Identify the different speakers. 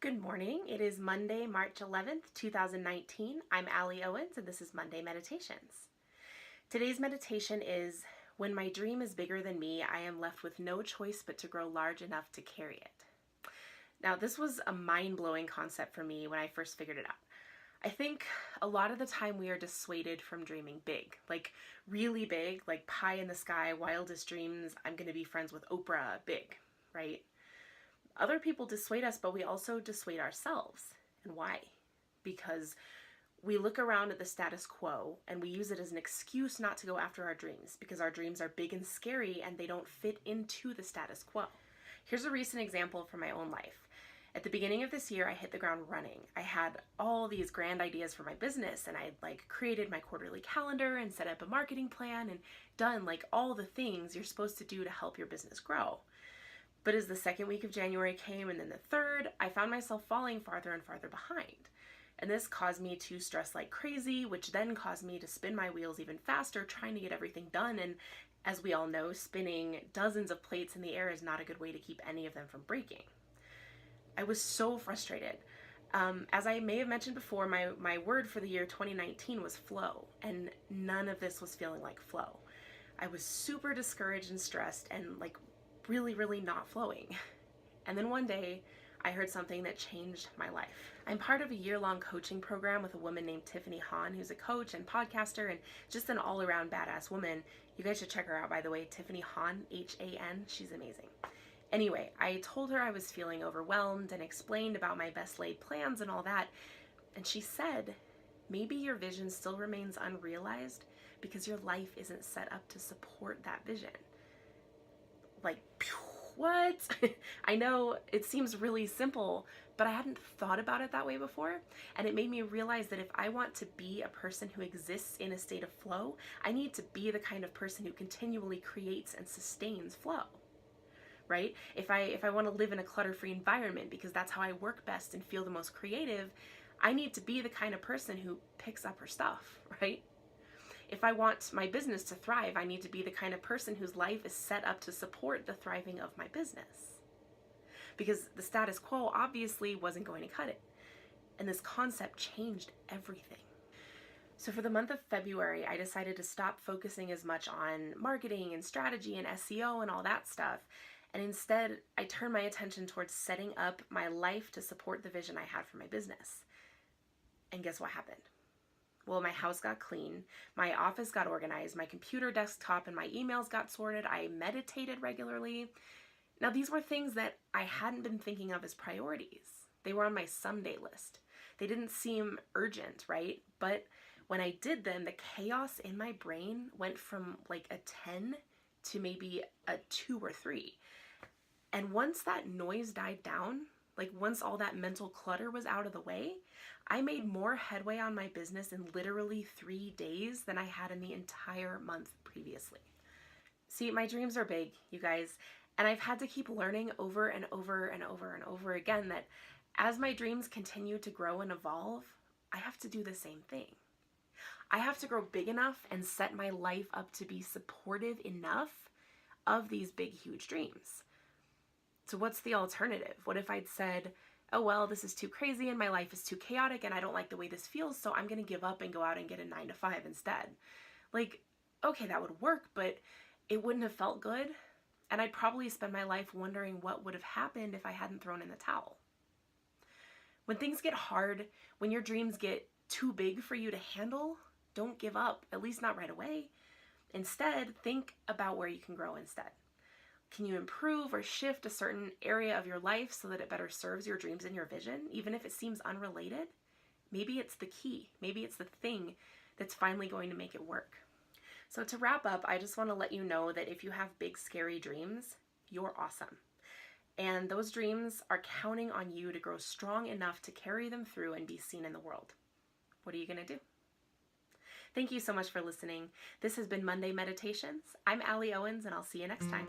Speaker 1: Good morning. It is Monday, March 11th, 2019. I'm Allie Owens, and this is Monday Meditations. Today's meditation is, when my dream is bigger than me, I am left with no choice but to grow large enough to carry it. Now, this was a mind-blowing concept for me when I first figured it out. I think a lot of the time we are dissuaded from dreaming big, like really big, like pie in the sky, wildest dreams, I'm going to be friends with Oprah, big, right? Other people dissuade us, but we also dissuade ourselves. And why? Because we look around at the status quo and we use it as an excuse not to go after our dreams because our dreams are big and scary and they don't fit into the status quo. Here's a recent example from my own life. At the beginning of this year, I hit the ground running. I had all these grand ideas for my business and I created my quarterly calendar and set up a marketing plan and done all the things you're supposed to do to help your business grow. But as the second week of January came and then the third, I found myself falling farther and farther behind. And this caused me to stress like crazy, which then caused me to spin my wheels even faster, trying to get everything done. And as we all know, spinning dozens of plates in the air is not a good way to keep any of them from breaking. I was so frustrated. As I may have mentioned before, my word for the year 2019 was flow, and none of this was feeling like flow. I was super discouraged and stressed and really not flowing. And then one day I heard something that changed my life. I'm part of a year-long coaching program with a woman named Tiffany Han, who's a coach and podcaster and just an all-around badass woman. You guys should check her out, by the way. Tiffany Han, H-A-N. She's amazing. Anyway, I told her I was feeling overwhelmed and explained about my best laid plans and all that. And she said, maybe your vision still remains unrealized because your life isn't set up to support that vision. What? I know it seems really simple, but I hadn't thought about it that way before. And it made me realize that if I want to be a person who exists in a state of flow, I need to be the kind of person who continually creates and sustains flow. Right? If I want to live in a clutter-free environment because that's how I work best and feel the most creative, I need to be the kind of person who picks up her stuff, right? If I want my business to thrive, I need to be the kind of person whose life is set up to support the thriving of my business. Because the status quo obviously wasn't going to cut it. And this concept changed everything. So for the month of February, I decided to stop focusing as much on marketing and strategy and SEO and all that stuff. And instead, I turned my attention towards setting up my life to support the vision I had for my business. And guess what happened? Well, my house got clean, my office got organized, my computer desktop and my emails got sorted, I meditated regularly. Now, these were things that I hadn't been thinking of as priorities. They were on my someday list. They didn't seem urgent, right? But when I did them, the chaos in my brain went from a 10 to maybe a 2 or 3. And once that noise died down, once all that mental clutter was out of the way, I made more headway on my business in literally 3 days than I had in the entire month previously. See, my dreams are big, you guys, and I've had to keep learning over and over and over and over again that as my dreams continue to grow and evolve, I have to do the same thing. I have to grow big enough and set my life up to be supportive enough of these big, huge dreams. So what's the alternative? What if I'd said, oh, well, this is too crazy and my life is too chaotic and I don't like the way this feels, so I'm going to give up and go out and get a 9-to-5 instead. Okay, that would work, but it wouldn't have felt good. And I'd probably spend my life wondering what would have happened if I hadn't thrown in the towel. When things get hard, when your dreams get too big for you to handle, don't give up, at least not right away. Instead, think about where you can grow instead. Can you improve or shift a certain area of your life so that it better serves your dreams and your vision, even if it seems unrelated? Maybe it's the key. Maybe it's the thing that's finally going to make it work. So to wrap up, I just want to let you know that if you have big, scary dreams, you're awesome. And those dreams are counting on you to grow strong enough to carry them through and be seen in the world. What are you going to do? Thank you so much for listening. This has been Monday Meditations. I'm Allie Owens, and I'll see you next time.